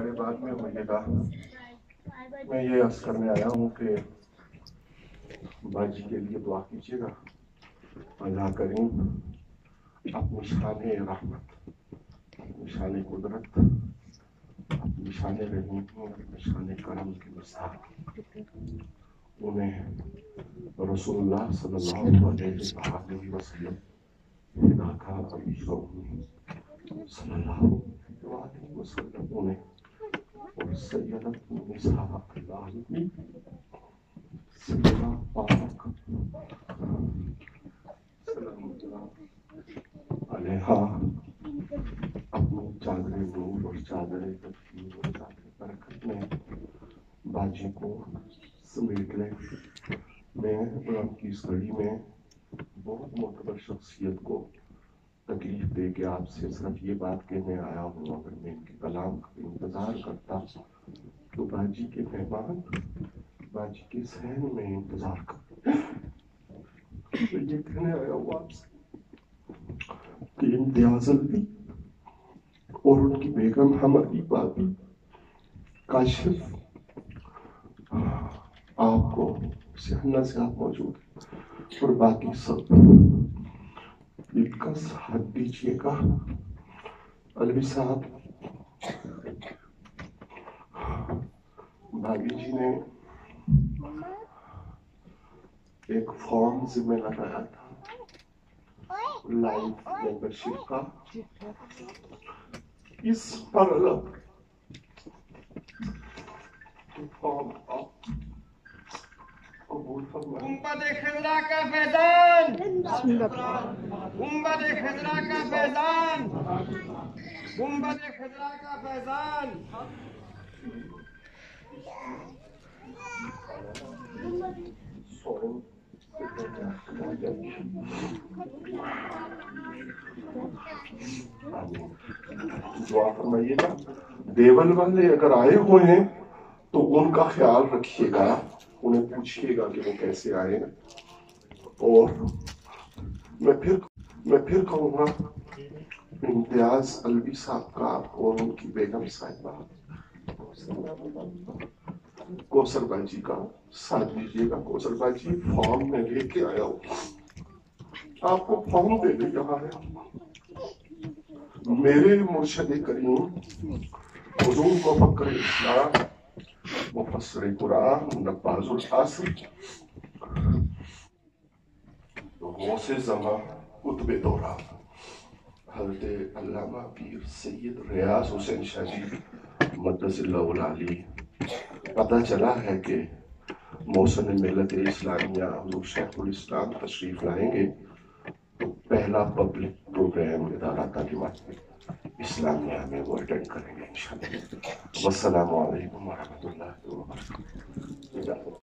کے بعد میں مجھے کہا میں یہ عرض کرنے آیا ہوں کہ باجی کے لیے دعا کیجیے گا، اللہ کریم اپنی شان رحمت، اپنی شان قدرت، اپنی شان رحمت اور اپنی شان کرم کے مسائل انہیں رسول اللہ صلی اللہ علیہ وسلم کا صلی اللہ علیہ وسلم انہیں اور سیدت النساء العالمین سیدہ پاک سلام اللہ علیہا اپنی چادر نور اور چادر تفسیر اور چادر برکت میں باجی کو سمیٹ لیں۔ میں قرآن کی اس گھڑی میں بہت معتبر شخصیت کو تکلیف دے کے آپ سے صرف یہ بات کہنے آیا ہوں، اگر میں ان کے کلام کا انتظار کرتا تو باجی کے مہمان باجی کے ذہن میں انتظار کرتے۔ تو یہ کہنے آیا ہوں آپ سے کہ امتیاز الوی اور ان کی بیگم ہماری بابی کاشف آپ کو سہنا سے آپ موجود ہیں اور باقی سب ان کا ساتھ دیجیے گا۔ الوی صاحب، بھابی جی نے ایک فارم ذمہ لگایا تھا لائف ممبرشپ کا، اس پر فارم آپ قبول فرمائیں۔ گنبد خضرا کا فیضان، گنبد خضرا کا فیضان، گنبد خضرا کا فیضان۔ دعا فرمائیے گا۔ دیول والے اگر آئے ہوئے ہیں تو ان کا خیال رکھیے گا، انہیں پوچھیے گا کہ وہ کیسے آئے ہیں، اور میں پھر کہوں گا امتیاز الوی صاحب کا اور ان کی بیگم صاحبہ کوثر باجی کا ساتھ دیجیے گا۔ کوثر باجی فارم میں لے کے آیا ہوں، آپ کو فارم دے دے رہا ہے۔ میرے مرشد کریم حضور مفکر اسلام، مفسر قرآن، نباز العصر، غوث زمان، قطب دوران، حضرت علامہ پیر سید ریاض حسین شاہ جی مقدس اللہ العالی، پتہ چلا ہے کہ موسم ملت اسلامیہ حضور شیخ الاسلام تشریف لائیں گے تو پہلا پبلک پروگرام ادارہ تعلیمات اسلامیہ میں وہ اٹینڈ کریں گے انشاءاللہ۔ والسلام علیکم ورحمۃ اللہ وبرکاتہ۔